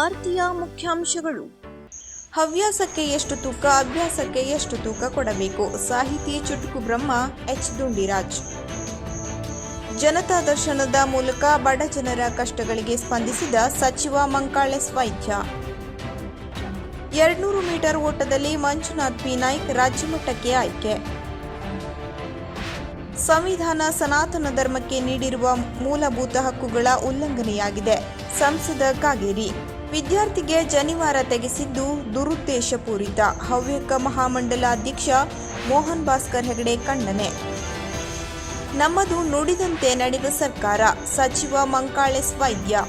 ವಾರ್ತೆಯ ಮುಖ್ಯಾಂಶಗಳು. ಹವ್ಯಾಸಕ್ಕೆ ಎಷ್ಟು ತೂಕ, ಅಭ್ಯಾಸಕ್ಕೆ ಎಷ್ಟು ತೂಕ ಕೊಡಬೇಕು? ಸಾಹಿತಿ ಚುಟುಕು ಬ್ರಹ್ಮ ಎಚ್. ದುಂಡಿರಾಜ್. ಜನತಾ ದರ್ಶನದ ಮೂಲಕ ಬಡ ಜನರ ಕಷ್ಟಗಳಿಗೆ ಸ್ಪಂದಿಸಿದ ಸಚಿವ ಮಂಕಾಳೆ ವೈದ್ಯ. 200 ಮೀಟರ್ ಓಟದಲ್ಲಿ ಮಂಜುನಾಥ್ ಪಿ ನಾಯ್ಕ್ ರಾಜ್ಯಮಟ್ಟಕ್ಕೆ ಆಯ್ಕೆ. ಸಂವಿಧಾನ ಸನಾತನ ಧರ್ಮಕ್ಕೆ ನೀಡಿರುವ ಮೂಲಭೂತ ಹಕ್ಕುಗಳ ಉಲ್ಲಂಘನೆಯಾಗಿದೆ. ಸಂಸದ ಕಾಗೇರಿ. ವಿದ್ಯಾರ್ಥಿಗೆ ಜನಿವಾರ ತೆಗೆಸಿದ್ದು ದುರುದ್ದೇಶಪೂರಿತ. ಹವ್ಯಕ ಮಹಾಮಂಡಲ ಅಧ್ಯಕ್ಷ ಮೋಹನ್ ಭಾಸ್ಕರ್ ಹೆಗಡೆ ಖಂಡನೆ. ನಮ್ಮದು ನುಡಿದಂತೆ ನಡೆದ ಸರ್ಕಾರ. ಸಚಿವ ಮಂಕಾಳೆ ವೈದ್ಯ.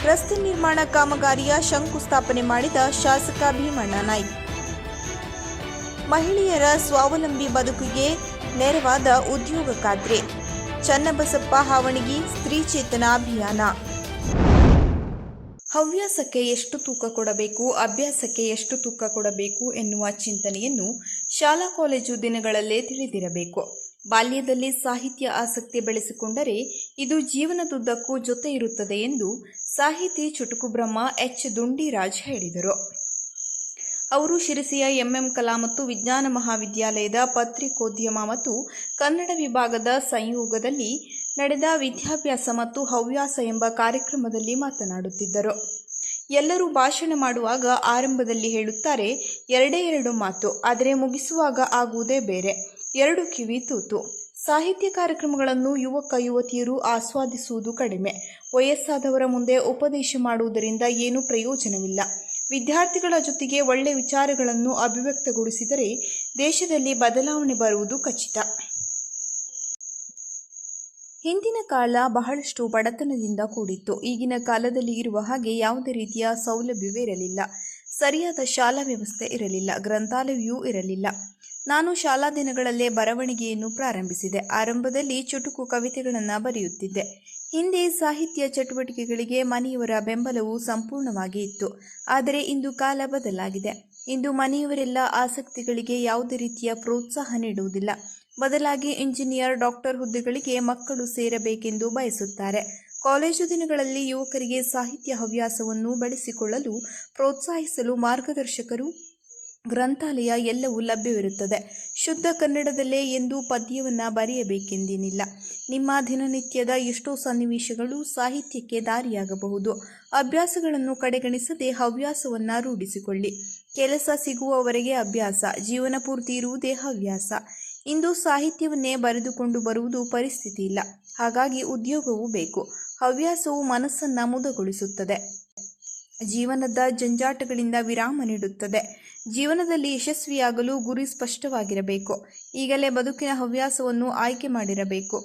ರಸ್ತೆ ನಿರ್ಮಾಣ ಕಾಮಗಾರಿಯ ಶಂಕುಸ್ಥಾಪನೆ ಮಾಡಿದ ಶಾಸಕ ಭೀಮಣ್ಣ ನಾಯ್ಕ್. ಮಹಿಳೆಯರ ಸ್ವಾವಲಂಬಿ ಬದುಕಿಗೆ ನೆರವಾದ ಉದ್ಯೋಗ ಖಾತ್ರಿ. ಚನ್ನಬಸಪ್ಪ ಹಾವಣಗಿ ಸ್ತ್ರೀ ಚೇತನ ಅಭಿಯಾನ. ಹವ್ಯಾಸಕ್ಕೆ ಎಷ್ಟು ತೂಕ ಕೊಡಬೇಕು, ಅಭ್ಯಾಸಕ್ಕೆ ಎಷ್ಟು ತೂಕ ಕೊಡಬೇಕು ಎನ್ನುವ ಚಿಂತನೆಯನ್ನು ಶಾಲಾ ಕಾಲೇಜು ದಿನಗಳಲ್ಲೇ ತಿಳಿದಿರಬೇಕು. ಬಾಲ್ಯದಲ್ಲಿ ಸಾಹಿತ್ಯ ಆಸಕ್ತಿ ಬೆಳೆಸಿಕೊಂಡರೆ ಇದು ಜೀವನದುದ್ದಕ್ಕೂ ಜೊತೆ ಇರುತ್ತದೆ ಎಂದು ಸಾಹಿತಿ ಚುಟುಕು ಬ್ರಹ್ಮ ಎಚ್. ದುಂಡಿರಾಜ್ ಹೇಳಿದರು. ಅವರು ಶಿರಸಿಯ ಎಂಎಂ ಕಲಾ ಮತ್ತು ವಿಜ್ಞಾನ ಮಹಾವಿದ್ಯಾಲಯದ ಪತ್ರಿಕೋದ್ಯಮ ಮತ್ತು ಕನ್ನಡ ವಿಭಾಗದ ಸಂಯೋಗದಲ್ಲಿ ನಡೆದ ವಿದ್ಯಾಭ್ಯಾಸ ಮತ್ತು ಹವ್ಯಾಸ ಎಂಬ ಕಾರ್ಯಕ್ರಮದಲ್ಲಿ ಮಾತನಾಡುತ್ತಿದ್ದರು. ಎಲ್ಲರೂ ಭಾಷಣ ಮಾಡುವಾಗ ಆರಂಭದಲ್ಲಿ ಹೇಳುತ್ತಾರೆ 2 ಮಾತು, ಆದರೆ ಮುಗಿಸುವಾಗ ಆಗುವುದೇ ಬೇರೆ. 2 ಕಿವಿ ತೂತು. ಸಾಹಿತ್ಯ ಕಾರ್ಯಕ್ರಮಗಳನ್ನು ಯುವಕ ಯುವತಿಯರು ಆಸ್ವಾದಿಸುವುದು ಕಡಿಮೆ. ವಯಸ್ಸಾದವರ ಮುಂದೆ ಉಪದೇಶ ಮಾಡುವುದರಿಂದ ಏನೂ ಪ್ರಯೋಜನವಿಲ್ಲ. ವಿದ್ಯಾರ್ಥಿಗಳ ಜೊತೆಗೆ ಒಳ್ಳೆಯ ವಿಚಾರಗಳನ್ನು ಅಭಿವ್ಯಕ್ತಗೊಳಿಸಿದರೆ ದೇಶದಲ್ಲಿ ಬದಲಾವಣೆ ಬರುವುದು ಖಚಿತ. ಹಿಂದಿನ ಕಾಲ ಬಹಳಷ್ಟು ಬಡತನದಿಂದ ಕೂಡಿತ್ತು. ಈಗಿನ ಕಾಲದಲ್ಲಿ ಇರುವ ಹಾಗೆ ಯಾವುದೇ ರೀತಿಯ ಸೌಲಭ್ಯವೇ ಇರಲಿಲ್ಲ. ಸರಿಯಾದ ಶಾಲಾ ವ್ಯವಸ್ಥೆ ಇರಲಿಲ್ಲ. ಗ್ರಂಥಾಲಯವೂ ಇರಲಿಲ್ಲ. ನಾನು ಶಾಲಾ ದಿನಗಳಲ್ಲೇ ಬರವಣಿಗೆಯನ್ನು ಪ್ರಾರಂಭಿಸಿದೆ. ಆರಂಭದಲ್ಲಿ ಚುಟುಕು ಕವಿತೆಗಳನ್ನು ಬರೆಯುತ್ತಿದ್ದೆ. ಹಿಂದೆ ಸಾಹಿತ್ಯ ಚಟುವಟಿಕೆಗಳಿಗೆ ಮನೆಯವರ ಬೆಂಬಲವು ಸಂಪೂರ್ಣವಾಗಿ ಇತ್ತು. ಆದರೆ ಇಂದು ಕಾಲ ಬದಲಾಗಿದೆ. ಇಂದು ಮನೆಯವರೆಲ್ಲ ಆಸಕ್ತಿಗಳಿಗೆ ಯಾವುದೇ ರೀತಿಯ ಪ್ರೋತ್ಸಾಹ ನೀಡುವುದಿಲ್ಲ. ಬದಲಾಗಿ ಇಂಜಿನಿಯರ್, ಡಾಕ್ಟರ್ ಹುದ್ದೆಗಳಿಗೆ ಮಕ್ಕಳು ಸೇರಬೇಕೆಂದು ಬಯಸುತ್ತಾರೆ. ಕಾಲೇಜು ದಿನಗಳಲ್ಲಿ ಯುವಕರಿಗೆ ಸಾಹಿತ್ಯ ಹವ್ಯಾಸವನ್ನು ಬೆಳೆಸಿಕೊಳ್ಳಲು ಪ್ರೋತ್ಸಾಹಿಸಲು ಮಾರ್ಗದರ್ಶಕರು, ಗ್ರಂಥಾಲಯ ಎಲ್ಲವೂ ಲಭ್ಯವಿರುತ್ತದೆ. ಶುದ್ಧ ಕನ್ನಡದಲ್ಲೇ ಎಂದು ಪದ್ಯವನ್ನು ಬರೆಯಬೇಕೆಂದೇನಿಲ್ಲ. ನಿಮ್ಮ ದಿನನಿತ್ಯದ ಎಷ್ಟೋ ಸನ್ನಿವೇಶಗಳು ಸಾಹಿತ್ಯಕ್ಕೆ ದಾರಿಯಾಗಬಹುದು. ಅಭ್ಯಾಸಗಳನ್ನು ಕಡೆಗಣಿಸದೆ ಹವ್ಯಾಸವನ್ನು ರೂಢಿಸಿಕೊಳ್ಳಿ. ಕೆಲಸ ಸಿಗುವವರೆಗೆ ಅಭ್ಯಾಸ, ಜೀವನ ಪೂರ್ತಿ ಇರುವುದೇ ಹವ್ಯಾಸ. ಇಂದು ಸಾಹಿತ್ಯವನ್ನೇ ಬರೆದುಕೊಂಡು ಬರುವುದು ಪರಿಸ್ಥಿತಿ ಇಲ್ಲ. ಹಾಗಾಗಿ ಉದ್ಯೋಗವೂ ಬೇಕು. ಹವ್ಯಾಸವು ಮನಸ್ಸನ್ನು ಮುದಗೊಳಿಸುತ್ತದೆ. ಜೀವನದ ಜಂಜಾಟಗಳಿಂದ ವಿರಾಮ ನೀಡುತ್ತದೆ. ಜೀವನದಲ್ಲಿ ಯಶಸ್ವಿಯಾಗಲು ಗುರಿ ಸ್ಪಷ್ಟವಾಗಿರಬೇಕು. ಈಗಲೇ ಬದುಕಿನ ಹವ್ಯಾಸವನ್ನು ಆಯ್ಕೆ ಮಾಡಿರಬೇಕು.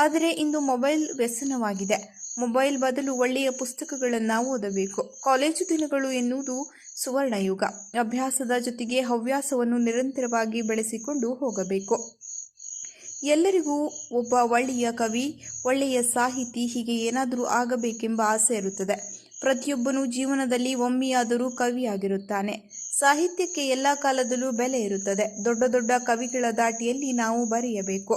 ಆದರೆ ಇಂದು ಮೊಬೈಲ್ ವ್ಯಸನವಾಗಿದೆ. ಮೊಬೈಲ್ ಬದಲು ಒಳ್ಳೆಯ ಪುಸ್ತಕಗಳನ್ನು ಓದಬೇಕು. ಕಾಲೇಜು ದಿನಗಳು ಎನ್ನುವುದು ಸುವರ್ಣಯುಗ. ಅಭ್ಯಾಸದ ಜೊತೆಗೆ ಹವ್ಯಾಸವನ್ನು ನಿರಂತರವಾಗಿ ಬೆಳೆಸಿಕೊಂಡು ಹೋಗಬೇಕು. ಎಲ್ಲರಿಗೂ ಒಬ್ಬ ಒಳ್ಳೆಯ ಕವಿ, ಒಳ್ಳೆಯ ಸಾಹಿತಿ, ಹೀಗೆ ಏನಾದರೂ ಆಗಬೇಕೆಂಬ ಆಸೆ ಇರುತ್ತದೆ. ಪ್ರತಿಯೊಬ್ಬನೂ ಜೀವನದಲ್ಲಿ ಒಮ್ಮೆಯಾದರೂ ಕವಿಯಾಗಿರುತ್ತಾನೆ. ಸಾಹಿತ್ಯಕ್ಕೆ ಎಲ್ಲ ಕಾಲದಲ್ಲೂ ಬೆಲೆ ಇರುತ್ತದೆ. ದೊಡ್ಡ ದೊಡ್ಡ ಕವಿಗಳ ದಾಟಿಯಲ್ಲಿ ನಾವು ಬರೆಯಬೇಕು.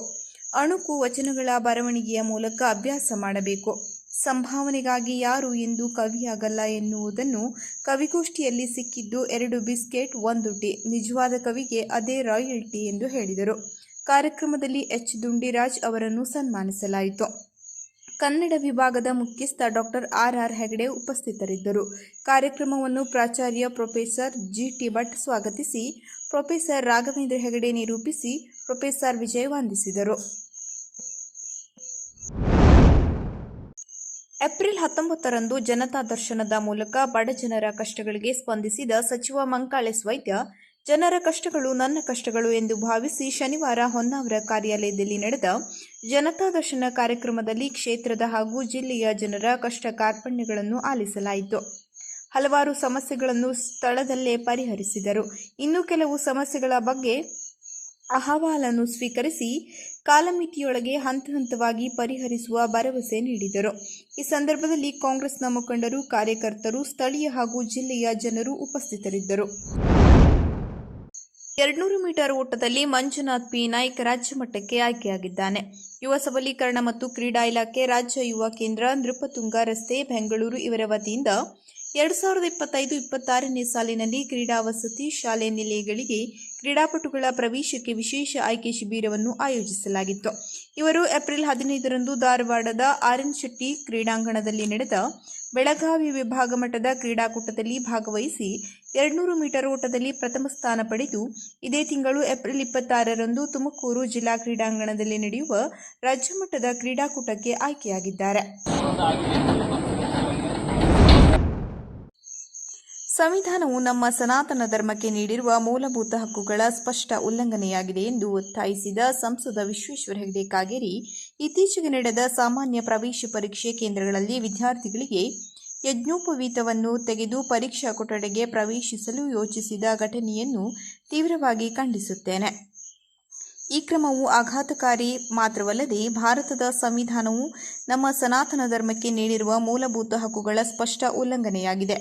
ಅಣುಕು ವಚನಗಳ ಬರವಣಿಗೆಯ ಮೂಲಕ ಅಭ್ಯಾಸ ಮಾಡಬೇಕು. ಸಂಭಾವನೆಗಾಗಿ ಯಾರು ಎಂದೂ ಕವಿಯಾಗಲ್ಲ ಎನ್ನುವುದನ್ನು ಕವಿಗೋಷ್ಠಿಯಲ್ಲಿ ಸಿಕ್ಕಿದ್ದು 2 ಬಿಸ್ಕೆಟ್ 1 ಟೀ. ನಿಜವಾದ ಕವಿಗೆ ಅದೇ ರಾಯಲ್ಟಿ ಎಂದು ಹೇಳಿದರು. ಕಾರ್ಯಕ್ರಮದಲ್ಲಿ ಎಚ್. ದುಂಡಿರಾಜ್ ಅವರನ್ನು ಸನ್ಮಾನಿಸಲಾಯಿತು. ಕನ್ನಡ ವಿಭಾಗದ ಮುಖ್ಯಸ್ಥ ಡಾಕ್ಟರ್ ಆರ್. ಹೆಗಡೆ ಉಪಸ್ಥಿತರಿದ್ದರು. ಕಾರ್ಯಕ್ರಮವನ್ನು ಪ್ರಾಚಾರ್ಯ ಪ್ರೊಫೆಸರ್ ಜಿ.ಟಿ. ಭಟ್ ಸ್ವಾಗತಿಸಿ, ಪ್ರೊಫೆಸರ್ ರಾಘವೇಂದ್ರ ಹೆಗಡೆ ನಿರೂಪಿಸಿ, ಪ್ರೊಫೆಸರ್ ವಿಜಯ್ ವಂದಿಸಿದರು. ಏಪ್ರಿಲ್ 19ರಂದು ಜನತಾ ದರ್ಶನದ ಮೂಲಕ ಬಡ ಜನರ ಕಷ್ಟಗಳಿಗೆ ಸ್ಪಂದಿಸಿದ ಸಚಿವ ಮಂಕಾಳೆ ವೈದ್ಯ, ಜನರ ಕಷ್ಟಗಳು ನನ್ನ ಕಷ್ಟಗಳು ಎಂದು ಭಾವಿಸಿ ಶನಿವಾರ ಹೊನ್ನಾವರ ಕಾರ್ಯಾಲಯದಲ್ಲಿ ನಡೆದ ಜನತಾ ದರ್ಶನ ಕಾರ್ಯಕ್ರಮದಲ್ಲಿ ಕ್ಷೇತ್ರದ ಹಾಗೂ ಜಿಲ್ಲೆಯ ಜನರ ಕಷ್ಟ ಕಾರ್ಪಣ್ಯಗಳನ್ನು ಆಲಿಸಲಾಯಿತು. ಹಲವಾರು ಸಮಸ್ಯೆಗಳನ್ನು ಸ್ಥಳದಲ್ಲೇ ಪರಿಹರಿಸಿದರು. ಇನ್ನು ಕೆಲವು ಸಮಸ್ಯೆಗಳ ಬಗ್ಗೆ ಅಹವಾಲನ್ನು ಸ್ವೀಕರಿಸಿ ಕಾಲಮಿತಿಯೊಳಗೆ ಹಂತ ಹಂತವಾಗಿ ಪರಿಹರಿಸುವ ಭರವಸೆ ನೀಡಿದರು. ಈ ಸಂದರ್ಭದಲ್ಲಿ ಕಾಂಗ್ರೆಸ್ನ ಮುಖಂಡರು, ಕಾರ್ಯಕರ್ತರು, ಸ್ಥಳೀಯ ಹಾಗೂ ಜಿಲ್ಲೆಯ ಜನರು ಉಪಸ್ಥಿತರಿದ್ದರು. 200 ಮೀಟರ್ ಓಟದಲ್ಲಿ ಮಂಜುನಾಥ್ ಪಿ ನಾಯ್ಕ್ ರಾಜ್ಯ ಮಟ್ಟಕ್ಕೆ ಆಯ್ಕೆಯಾಗಿದ್ದಾನೆ. ಯುವ ಸಬಲೀಕರಣ ಮತ್ತು ಕ್ರೀಡಾ ಇಲಾಖೆ, ರಾಜ್ಯ ಯುವ ಕೇಂದ್ರ, ನೃಪತುಂಗ ರಸ್ತೆ, ಬೆಂಗಳೂರು ಇವರ ವತಿಯಿಂದ 2025-26ನೇ ಸಾಲಿನಲ್ಲಿ ಕ್ರೀಡಾ ವಸತಿ ಶಾಲೆ ನಿಲಯಗಳಿಗೆ ಕ್ರೀಡಾಪಟುಗಳ ಪ್ರವೇಶಕ್ಕೆ ವಿಶೇಷ ಆಯ್ಕೆ ಶಿಬಿರವನ್ನು ಆಯೋಜಿಸಲಾಗಿತ್ತು. ಇವರು ಏಪ್ರಿಲ್ 15ರಂದು ಧಾರವಾಡದ ಆರ್.ಎನ್. ಶೆಟ್ಟಿ ಕ್ರೀಡಾಂಗಣದಲ್ಲಿ ನಡೆದ ಬೆಳಗಾವಿ ವಿಭಾಗ ಮಟ್ಟದ ಕ್ರೀಡಾಕೂಟದಲ್ಲಿ ಭಾಗವಹಿಸಿ 200 ಮೀಟರ್ ಓಟದಲ್ಲಿ ಪ್ರಥಮ ಸ್ಥಾನ ಪಡೆದು ಇದೇ ತಿಂಗಳು ಏಪ್ರಿಲ್ 26ರಂದು ತುಮಕೂರು ಜಿಲ್ಲಾ ಕ್ರೀಡಾಂಗಣದಲ್ಲಿ ನಡೆಯುವ ರಾಜ್ಯಮಟ್ಟದ ಕ್ರೀಡಾಕೂಟಕ್ಕೆ ಆಯ್ಕೆಯಾಗಿದ್ದಾರೆ. ಸಂವಿಧಾನವು ನಮ್ಮ ಸನಾತನ ಧರ್ಮಕ್ಕೆ ನೀಡಿರುವ ಮೂಲಭೂತ ಹಕ್ಕುಗಳ ಸ್ಪಷ್ಟ ಉಲ್ಲಂಘನೆಯಾಗಿದೆ ಎಂದು ಒತ್ತಾಯಿಸಿದ ಸಂಸದ ವಿಶ್ವೇಶ್ವರ ಹೆಗಡೆ ಕಾಗೇರಿ ಇತ್ತೀಚೆಗೆ ನಡೆದ ಸಾಮಾನ್ಯ ಪ್ರವೇಶ ಪರೀಕ್ಷೆ ಕೇಂದ್ರಗಳಲ್ಲಿ ವಿದ್ಯಾರ್ಥಿಗಳಿಗೆ ಯಜ್ಞೋಪವೀತವನ್ನು ತೆಗೆದು ಪರೀಕ್ಷಾ ಕೊಠಡಿಗೆ ಪ್ರವೇಶಿಸಲು ಯೋಚಿಸಿದ ಘಟನೆಯನ್ನು ತೀವ್ರವಾಗಿ ಖಂಡಿಸುತ್ತೇನೆ. ಈ ಕ್ರಮವು ಆಘಾತಕಾರಿ ಮಾತ್ರವಲ್ಲದೆ ಭಾರತದ ಸಂವಿಧಾನವು ನಮ್ಮ ಸನಾತನ ಧರ್ಮಕ್ಕೆ ನೀಡಿರುವ ಮೂಲಭೂತ ಹಕ್ಕುಗಳ ಸ್ಪಷ್ಟ ಉಲ್ಲಂಘನೆಯಾಗಿದೆ.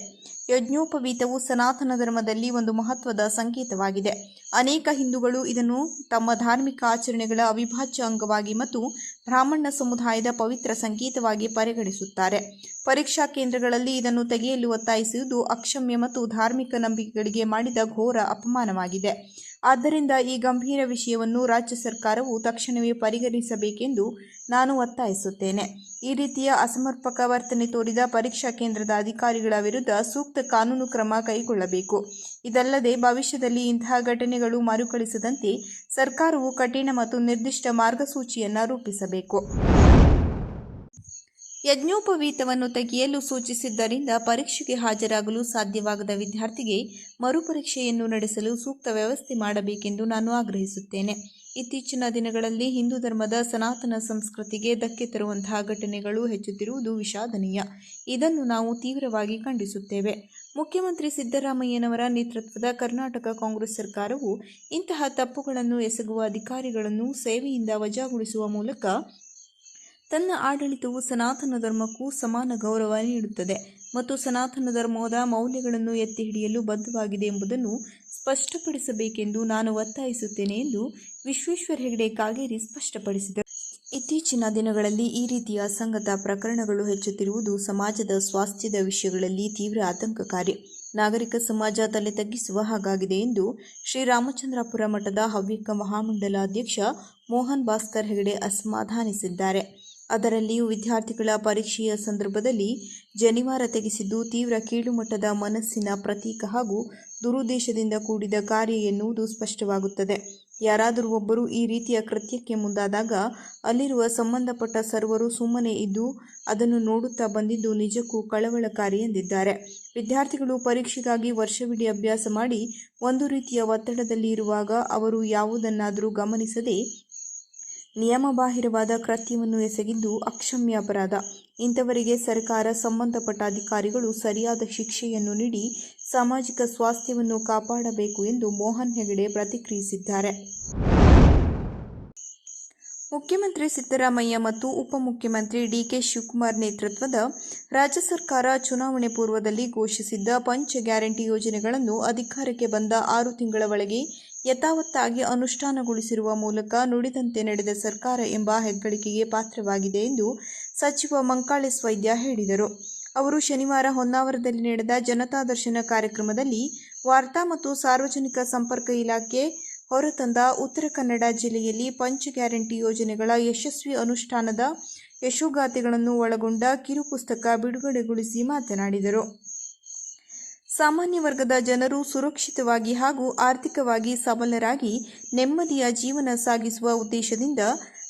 ಯಜ್ಞೋಪವೀತವು ಸನಾತನ ಧರ್ಮದಲ್ಲಿ ಒಂದು ಮಹತ್ವದ ಸಂಕೇತವಾಗಿದೆ. ಅನೇಕ ಹಿಂದೂಗಳು ಇದನ್ನು ತಮ್ಮ ಧಾರ್ಮಿಕ ಆಚರಣೆಗಳ ಅವಿಭಾಜ್ಯ ಅಂಗವಾಗಿ ಮತ್ತು ಬ್ರಾಹ್ಮಣ ಸಮುದಾಯದ ಪವಿತ್ರ ಸಂಕೇತವಾಗಿ ಪರಿಗಣಿಸುತ್ತಾರೆ. ಪರೀಕ್ಷಾ ಕೇಂದ್ರಗಳಲ್ಲಿ ಇದನ್ನು ತೆಗೆಯಲು ಒತ್ತಾಯಿಸುವುದು ಅಕ್ಷಮ್ಯ ಮತ್ತು ಧಾರ್ಮಿಕ ನಂಬಿಕೆಗಳಿಗೆ ಮಾಡಿದ ಘೋರ ಅಪಮಾನವಾಗಿದೆ. ಆದ್ದರಿಂದ ಈ ಗಂಭೀರ ವಿಷಯವನ್ನು ರಾಜ್ಯ ಸರ್ಕಾರವು ತಕ್ಷಣವೇ ಪರಿಗಣಿಸಬೇಕೆಂದು ನಾನು ಒತ್ತಾಯಿಸುತ್ತೇನೆ. ಈ ರೀತಿಯ ಅಸಮರ್ಪಕ ವರ್ತನೆ ತೋರಿದ ಪರೀಕ್ಷಾ ಕೇಂದ್ರದ ಅಧಿಕಾರಿಗಳ ವಿರುದ್ಧ ಸೂಕ್ತ ಕಾನೂನು ಕ್ರಮ ಕೈಗೊಳ್ಳಬೇಕು. ಇದಲ್ಲದೆ ಭವಿಷ್ಯದಲ್ಲಿ ಇಂತಹ ಘಟನೆಗಳು ಮರುಕಳಿಸದಂತೆ ಸರ್ಕಾರವು ಕಠಿಣ ಮತ್ತು ನಿರ್ದಿಷ್ಟ ಮಾರ್ಗಸೂಚಿಯನ್ನು ರೂಪಿಸಬೇಕು. ಯಜ್ಞೋಪವೀತವನ್ನು ತೆಗೆಯಲು ಸೂಚಿಸಿದ್ದರಿಂದ ಪರೀಕ್ಷೆಗೆ ಹಾಜರಾಗಲು ಸಾಧ್ಯವಾಗದ ವಿದ್ಯಾರ್ಥಿಗೆ ಮರುಪರೀಕ್ಷೆಯನ್ನು ನಡೆಸಲು ಸೂಕ್ತ ವ್ಯವಸ್ಥೆ ಮಾಡಬೇಕೆಂದು ನಾನು ಆಗ್ರಹಿಸುತ್ತೇನೆ. ಇತ್ತೀಚಿನ ದಿನಗಳಲ್ಲಿ ಹಿಂದೂ ಧರ್ಮದ ಸನಾತನ ಸಂಸ್ಕೃತಿಗೆ ಧಕ್ಕೆ ತರುವಂತಹ ಘಟನೆಗಳು ಹೆಚ್ಚುತ್ತಿರುವುದು ವಿಷಾದನೀಯ. ಇದನ್ನು ನಾವು ತೀವ್ರವಾಗಿ ಖಂಡಿಸುತ್ತೇವೆ. ಮುಖ್ಯಮಂತ್ರಿ ಸಿದ್ದರಾಮಯ್ಯನವರ ನೇತೃತ್ವದ ಕರ್ನಾಟಕ ಕಾಂಗ್ರೆಸ್ ಸರ್ಕಾರವು ಇಂತಹ ತಪ್ಪುಗಳನ್ನು ಎಸಗುವ ಅಧಿಕಾರಿಗಳನ್ನು ಸೇವೆಯಿಂದ ವಜಾಗೊಳಿಸುವ ಮೂಲಕ ತನ್ನ ಆಡಳಿತವು ಸನಾತನ ಧರ್ಮಕ್ಕೂ ಸಮಾನ ಗೌರವ ನೀಡುತ್ತದೆ ಮತ್ತು ಸನಾತನ ಧರ್ಮದ ಮೌಲ್ಯಗಳನ್ನು ಎತ್ತಿ ಹಿಡಿಯಲು ಬದ್ಧವಾಗಿದೆ ಎಂಬುದನ್ನು ಸ್ಪಷ್ಟಪಡಿಸಬೇಕೆಂದು ನಾನು ಒತ್ತಾಯಿಸುತ್ತೇನೆ ಎಂದು ವಿಶ್ವೇಶ್ವರ ಹೆಗಡೆ ಕಾಗೇರಿ ಸ್ಪಷ್ಟಪಡಿಸಿದರು. ಇತ್ತೀಚಿನ ದಿನಗಳಲ್ಲಿ ಈ ರೀತಿಯ ಅಸಂಗತ ಪ್ರಕರಣಗಳು ಹೆಚ್ಚುತ್ತಿರುವುದು ಸಮಾಜದ ಸ್ವಾಸ್ಥ್ಯದ ವಿಷಯಗಳಲ್ಲಿ ತೀವ್ರ ಆತಂಕಕಾರಿ. ನಾಗರಿಕ ಸಮಾಜ ತಲೆ ತಗ್ಗಿಸುವ ಹಾಗಾಗಿದೆ ಎಂದು ಶ್ರೀರಾಮಚಂದ್ರಾಪುರ ಮಠದ ಹವ್ಯಕ ಮಹಾಮಂಡಲ ಅಧ್ಯಕ್ಷ ಮೋಹನ್ ಭಾಸ್ಕರ್ ಹೆಗಡೆ ಅಸಮಾಧಾನಿಸಿದ್ದಾರೆ. ಅದರಲ್ಲಿಯೂ ವಿದ್ಯಾರ್ಥಿಗಳ ಪರೀಕ್ಷೆಯ ಸಂದರ್ಭದಲ್ಲಿ ಜನಿವಾರ ತೆಗೆಸಿದ್ದು ತೀವ್ರ ಕೀಳುಮಟ್ಟದ ಮನಸ್ಸಿನ ಪ್ರತೀಕ ಹಾಗೂ ದುರುದ್ದೇಶದಿಂದ ಕೂಡಿದ ಕಾರ್ಯ ಎನ್ನುವುದು ಸ್ಪಷ್ಟವಾಗುತ್ತದೆ. ಯಾರಾದರೂ ಒಬ್ಬರು ಈ ರೀತಿಯ ಕೃತ್ಯಕ್ಕೆ ಮುಂದಾದಾಗ ಅಲ್ಲಿರುವ ಸಂಬಂಧಪಟ್ಟ ಸರ್ವರು ಸುಮ್ಮನೆ ಇದ್ದು ಅದನ್ನು ನೋಡುತ್ತಾ ಬಂದಿದ್ದು ನಿಜಕ್ಕೂ ಕಳವಳಕಾರಿ ಎಂದಿದ್ದಾರೆ. ವಿದ್ಯಾರ್ಥಿಗಳು ಪರೀಕ್ಷೆಗಾಗಿ ವರ್ಷವಿಡೀ ಅಭ್ಯಾಸ ಮಾಡಿ ಒಂದು ರೀತಿಯ ಒತ್ತಡದಲ್ಲಿ ಇರುವಾಗ ಅವರು ಯಾವುದನ್ನಾದರೂ ಗಮನಿಸದೆ ನಿಯಮಬಾಹಿರವಾದ ಕೃತ್ಯವನ್ನು ಎಸಗಿದ್ದು ಅಕ್ಷಮ್ಯ ಅಪರಾಧ. ಇಂಥವರಿಗೆ ಸರ್ಕಾರ, ಸಂಬಂಧಪಟ್ಟ ಅಧಿಕಾರಿಗಳು ಸರಿಯಾದ ಶಿಕ್ಷೆಯನ್ನು ನೀಡಿ ಸಾಮಾಜಿಕ ಸ್ವಾಸ್ಥ್ಯವನ್ನು ಕಾಪಾಡಬೇಕು ಎಂದು ಮೋಹನ್ ಹೆಗಡೆ ಪ್ರತಿಕ್ರಿಯಿಸಿದ್ದಾರೆ. ಮುಖ್ಯಮಂತ್ರಿ ಸಿದ್ದರಾಮಯ್ಯ ಮತ್ತು ಉಪಮುಖ್ಯಮಂತ್ರಿ ಡಿ.ಕೆ. ಶಿವಕುಮಾರ್ ನೇತೃತ್ವದ ರಾಜ್ಯ ಸರ್ಕಾರ ಚುನಾವಣೆ ಪೂರ್ವದಲ್ಲಿ ಘೋಷಿಸಿದ್ದ ಪಂಚ ಗ್ಯಾರಂಟಿ ಯೋಜನೆಗಳನ್ನು ಅಧಿಕಾರಕ್ಕೆ ಬಂದ 6 ತಿಂಗಳ ಒಳಗೆ ಯಥಾವತ್ತಾಗಿ ಅನುಷ್ಠಾನಗೊಳಿಸಿರುವ ಮೂಲಕ ನುಡಿದಂತೆ ನಡೆದ ಸರ್ಕಾರ ಎಂಬ ಹೆಗ್ಗಳಿಕೆಗೆ ಪಾತ್ರವಾಗಿದೆ ಎಂದು ಸಚಿವ ಮಂಕಾಳೇಸ್ ವೈದ್ಯ ಹೇಳಿದರು. ಅವರು ಶನಿವಾರ ಹೊನ್ನಾವರದಲ್ಲಿ ನಡೆದ ಜನತಾ ದರ್ಶನ ಕಾರ್ಯಕ್ರಮದಲ್ಲಿ ವಾರ್ತಾ ಮತ್ತು ಸಾರ್ವಜನಿಕ ಸಂಪರ್ಕ ಇಲಾಖೆ ಹೊರತಂದ ಉತ್ತರ ಕನ್ನಡ ಜಿಲ್ಲೆಯಲ್ಲಿ ಪಂಚ ಗ್ಯಾರಂಟಿ ಯೋಜನೆಗಳ ಯಶಸ್ವಿ ಅನುಷ್ಠಾನದ ಯಶೋಗಾಥೆಗಳನ್ನು ಒಳಗೊಂಡ ಕಿರುಪುಸ್ತಕ ಬಿಡುಗಡೆಗೊಳಿಸಿ ಮಾತನಾಡಿದರು. ಸಾಮಾನ್ಯ ವರ್ಗದ ಜನರು ಸುರಕ್ಷಿತವಾಗಿ ಹಾಗೂ ಆರ್ಥಿಕವಾಗಿ ಸಬಲರಾಗಿ ನೆಮ್ಮದಿಯ ಜೀವನ ಸಾಗಿಸುವ ಉದ್ದೇಶದಿಂದ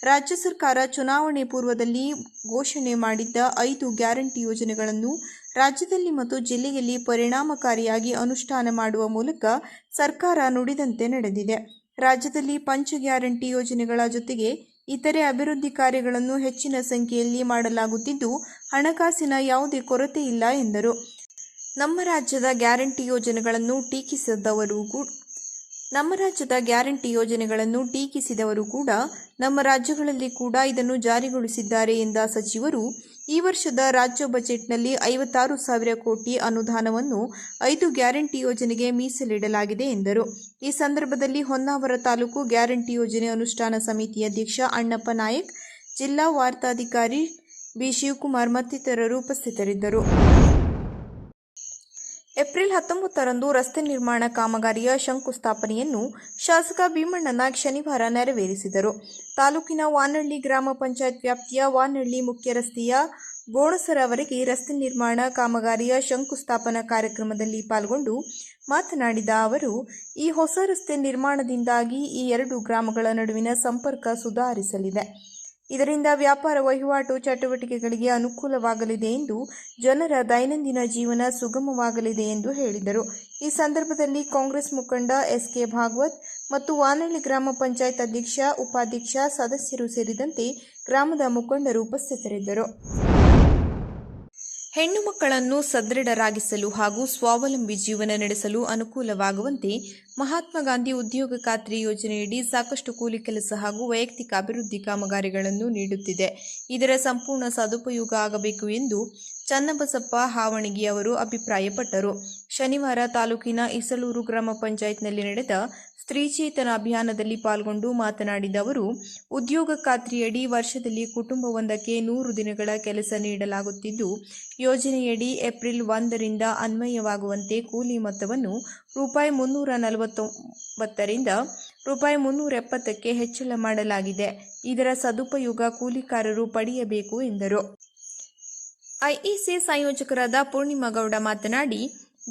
ರಾಜ್ಯ ಸರ್ಕಾರ ಚುನಾವಣೆ ಪೂರ್ವದಲ್ಲಿ ಘೋಷಣೆ ಮಾಡಿದ್ದ 5 ಗ್ಯಾರಂಟಿ ಯೋಜನೆಗಳನ್ನು ರಾಜ್ಯದಲ್ಲಿ ಮತ್ತು ಜಿಲ್ಲೆಯಲ್ಲಿ ಪರಿಣಾಮಕಾರಿಯಾಗಿ ಅನುಷ್ಠಾನ ಮಾಡುವ ಮೂಲಕ ಸರ್ಕಾರ ನುಡಿದಂತೆ ನಡೆದಿದೆ. ರಾಜ್ಯದಲ್ಲಿ ಪಂಚ ಗ್ಯಾರಂಟಿ ಯೋಜನೆಗಳ ಜೊತೆಗೆ ಇತರೆ ಅಭಿವೃದ್ಧಿ ಕಾರ್ಯಗಳನ್ನು ಹೆಚ್ಚಿನ ಸಂಖ್ಯೆಯಲ್ಲಿ ಮಾಡಲಾಗುತ್ತಿದ್ದು ಹಣಕಾಸಿನ ಯಾವುದೇ ಕೊರತೆ ಇಲ್ಲ ಎಂದರು. ನಮ್ಮ ರಾಜ್ಯದ ಗ್ಯಾರಂಟಿ ಯೋಜನೆಗಳನ್ನು ಟೀಕಿಸಿದವರು ಕೂಡ ನಮ್ಮ ರಾಜ್ಯಗಳಲ್ಲಿ ಕೂಡ ಇದನ್ನು ಜಾರಿಗೊಳಿಸಿದ್ದಾರೆ ಎಂದ ಸಚಿವರು, ಈ ವರ್ಷದ ರಾಜ್ಯ ಬಜೆಟ್ನಲ್ಲಿ 56,000 ಕೋಟಿ ಅನುದಾನವನ್ನು 5 ಗ್ಯಾರಂಟಿ ಯೋಜನೆಗೆ ಮೀಸಲಿಡಲಾಗಿದೆ ಎಂದರು. ಈ ಸಂದರ್ಭದಲ್ಲಿ ಹೊನ್ನಾವರ ತಾಲೂಕು ಗ್ಯಾರಂಟಿ ಯೋಜನೆ ಅನುಷ್ಠಾನ ಸಮಿತಿ ಅಧ್ಯಕ್ಷ ಅಣ್ಣಪ್ಪ ನಾಯಕ್, ಜಿಲ್ಲಾ ವಾರ್ತಾಧಿಕಾರಿ ಬಿ. ಶಿವಕುಮಾರ್ ಮತ್ತಿತರರು ಉಪಸ್ಥಿತರಿದ್ದರು. ಏಪ್ರಿಲ್ 19ರಂದು ರಸ್ತೆ ನಿರ್ಮಾಣ ಕಾಮಗಾರಿಯ ಶಂಕುಸ್ಥಾಪನೆಯನ್ನು ಶಾಸಕ ಭೀಮಣ್ಣ ನಾಯ್ಕ್ ಶನಿವಾರ ನೆರವೇರಿಸಿದರು. ತಾಲೂಕಿನ ವಾನಹಳ್ಳಿ ಗ್ರಾಮ ಪಂಚಾಯತ್ ವ್ಯಾಪ್ತಿಯ ವಾನಹಳ್ಳಿ ಮುಖ್ಯ ರಸ್ತೆಯ ಗೋಣಸರವರೆಗೆ ರಸ್ತೆ ನಿರ್ಮಾಣ ಕಾಮಗಾರಿಯ ಶಂಕುಸ್ಥಾಪನಾ ಕಾರ್ಯಕ್ರಮದಲ್ಲಿ ಪಾಲ್ಗೊಂಡು ಮಾತನಾಡಿದ ಅವರು, ಈ ಹೊಸ ರಸ್ತೆ ನಿರ್ಮಾಣದಿಂದಾಗಿ ಈ ಎರಡು ಗ್ರಾಮಗಳ ನಡುವಿನ ಸಂಪರ್ಕ ಸುಧಾರಿಸಲಿದೆ. ಇದರಿಂದ ವ್ಯಾಪಾರ ವಹಿವಾಟು ಚಟುವಟಿಕೆಗಳಿಗೆ ಅನುಕೂಲವಾಗಲಿದೆ ಎಂದು ಜನರ ದೈನಂದಿನ ಜೀವನ ಸುಗಮವಾಗಲಿದೆ ಎಂದು ಹೇಳಿದರು. ಈ ಸಂದರ್ಭದಲ್ಲಿ ಕಾಂಗ್ರೆಸ್ ಮುಖಂಡ ಎಸ್.ಕೆ. ಭಾಗವತ್ ಮತ್ತು ವಾನಹಳ್ಳಿ ಗ್ರಾಮ ಪಂಚಾಯತ್ ಅಧ್ಯಕ್ಷ, ಉಪಾಧ್ಯಕ್ಷ, ಸದಸ್ಯರು ಸೇರಿದಂತೆ ಗ್ರಾಮದ ಮುಖಂಡರು ಉಪಸ್ಥಿತರಿದ್ದರು. ಹೆಣ್ಣು ಮಕ್ಕಳನ್ನು ಸದೃಢರಾಗಿಸಲು ಹಾಗೂ ಸ್ವಾವಲಂಬಿ ಜೀವನ ನಡೆಸಲು ಅನುಕೂಲವಾಗುವಂತೆ ಮಹಾತ್ಮ ಗಾಂಧಿ ಉದ್ಯೋಗ ಖಾತ್ರಿ ಯೋಜನೆಯಡಿ ಸಾಕಷ್ಟು ಕೂಲಿ ಕೆಲಸ ಹಾಗೂ ವೈಯಕ್ತಿಕ ಅಭಿವೃದ್ಧಿ ಕಾಮಗಾರಿಗಳನ್ನು ನೀಡುತ್ತಿದೆ. ಇದರ ಸಂಪೂರ್ಣ ಸದುಪಯೋಗ ಆಗಬೇಕು ಎಂದು ಚನ್ನಬಸಪ್ಪ ಹಾವಣಗಿ ಅವರು ಅಭಿಪ್ರಾಯಪಟ್ಟರು. ಶನಿವಾರ ತಾಲೂಕಿನ ಇಸಲೂರು ಗ್ರಾಮ ಪಂಚಾಯತ್ನಲ್ಲಿ ನಡೆದ ಸ್ತ್ರೀಚೇತನ ಅಭಿಯಾನದಲ್ಲಿ ಪಾಲ್ಗೊಂಡು ಮಾತನಾಡಿದ ಅವರು, ಉದ್ಯೋಗ ಖಾತ್ರಿಯಡಿ ವರ್ಷದಲ್ಲಿ ಕುಟುಂಬವೊಂದಕ್ಕೆ 100 ದಿನಗಳ ಕೆಲಸ ನೀಡಲಾಗುತ್ತಿದ್ದು, ಯೋಜನೆಯಡಿ ಏಪ್ರಿಲ್ 1ರಿಂದ ಅನ್ವಯವಾಗುವಂತೆ ಕೂಲಿ ಮೊತ್ತವನ್ನು ₹349ರಿಂದ ₹370ಕ್ಕೆ ಹೆಚ್ಚಳ ಮಾಡಲಾಗಿದೆ. ಇದರ ಸದುಪಯೋಗ ಕೂಲಿಕಾರರು ಪಡೆಯಬೇಕು ಎಂದರು. ಐಇಸಿ ಸಂಯೋಜಕರಾದ ಪೂರ್ಣಿಮಾಗೌಡ ಮಾತನಾಡಿ,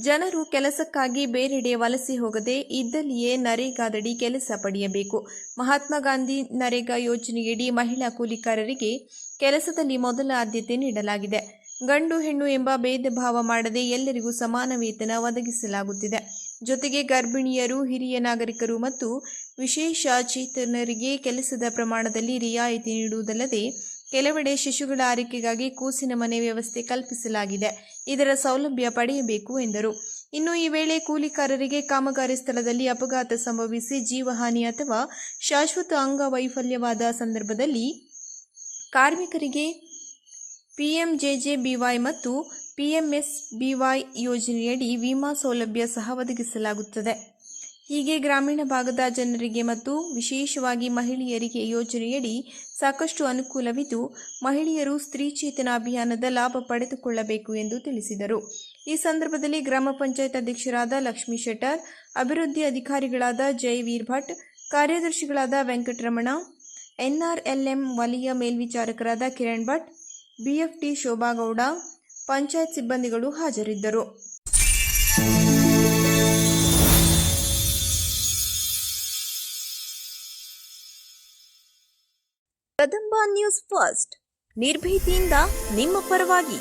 ಜನರು ಕೆಲಸಕ್ಕಾಗಿ ಬೇರೆಡೆ ವಲಸೆ ಹೋಗದೆ ಇದ್ದಲ್ಲಿಯೇ ನರೇಗಾದಡಿ ಕೆಲಸ ಪಡೆಯಬೇಕು. ಮಹಾತ್ಮ ಗಾಂಧಿ ನರೇಗಾ ಯೋಜನೆಯಡಿ ಮಹಿಳಾ ಕೂಲಿಕಾರರಿಗೆ ಕೆಲಸದಲ್ಲಿ ಮೊದಲ ಆದ್ಯತೆ ನೀಡಲಾಗಿದೆ. ಗಂಡು ಹೆಣ್ಣು ಎಂಬ ಭೇದ ಭಾವ ಮಾಡದೆ ಎಲ್ಲರಿಗೂ ಸಮಾನ ವೇತನ ಒದಗಿಸಲಾಗುತ್ತಿದೆ. ಜೊತೆಗೆ ಗರ್ಭಿಣಿಯರು, ಹಿರಿಯ ನಾಗರಿಕರು ಮತ್ತು ವಿಶೇಷ ಚೇತನರಿಗೆ ಕೆಲಸದ ಪ್ರಮಾಣದಲ್ಲಿ ರಿಯಾಯಿತಿ ನೀಡುವುದಲ್ಲದೆ ಕೆಲವೆಡೆ ಶಿಶುಗಳ ಆರೈಕೆಗಾಗಿ ಕೂಸಿನ ಮನೆ ವ್ಯವಸ್ಥೆ ಕಲ್ಪಿಸಲಾಗಿದೆ. ಇದರ ಸೌಲಭ್ಯ ಪಡೆಯಬೇಕು ಎಂದರು. ಇನ್ನು ಈ ವೇಳೆ ಕೂಲಿಕಾರರಿಗೆ ಕಾಮಗಾರಿ ಸ್ಥಳದಲ್ಲಿ ಅಪಘಾತ ಸಂಭವಿಸಿ ಜೀವಹಾನಿ ಅಥವಾ ಶಾಶ್ವತ ಅಂಗವೈಫಲ್ಯವಾದ ಸಂದರ್ಭದಲ್ಲಿ ಕಾರ್ಮಿಕರಿಗೆ ಪಿಎಂಜೆಜೆಬಿವೈ ಮತ್ತು ಪಿಎಂಎಸ್ಬಿವೈ ಯೋಜನೆಯಡಿ ವಿಮಾ ಸೌಲಭ್ಯ ಸಹ ಒದಗಿಸಲಾಗುತ್ತದೆ. ಹೀಗೆ ಗ್ರಾಮೀಣ ಭಾಗದ ಜನರಿಗೆ ಮತ್ತು ವಿಶೇಷವಾಗಿ ಮಹಿಳೆಯರಿಗೆ ಯೋಜನೆಯಡಿ ಸಾಕಷ್ಟು ಅನುಕೂಲವಿದ್ದು, ಮಹಿಳೆಯರು ಸ್ತ್ರೀಚೇತನ ಅಭಿಯಾನದ ಲಾಭ ಪಡೆದುಕೊಳ್ಳಬೇಕು ಎಂದು ತಿಳಿಸಿದರು. ಈ ಸಂದರ್ಭದಲ್ಲಿ ಗ್ರಾಮ ಪಂಚಾಯತ್ ಅಧ್ಯಕ್ಷರಾದ ಲಕ್ಷ್ಮೀ ಶೆಟ್ಟರ್, ಅಭಿವೃದ್ಧಿ ಅಧಿಕಾರಿಗಳಾದ ಜಯವೀರ್ ಭಟ್, ಕಾರ್ಯದರ್ಶಿಗಳಾದ ವೆಂಕಟರಮಣ, ಎನ್ಆರ್ಎಲ್ಎಂ ವಲಯ ಮೇಲ್ವಿಚಾರಕರಾದ ಕಿರಣ್ ಭಟ್, ಬಿಎಫ್ಟಿ ಶೋಭಾಗೌಡ, ಪಂಚಾಯತ್ ಸಿಬ್ಬಂದಿಗಳು ಹಾಜರಿದ್ದರು. ಕದಂಬ ನ್ಯೂಸ್ ಫಸ್ಟ್, ನಿರ್ಭೀತಿಯಿಂದ ನಿಮ್ಮ ಪರವಾಗಿ.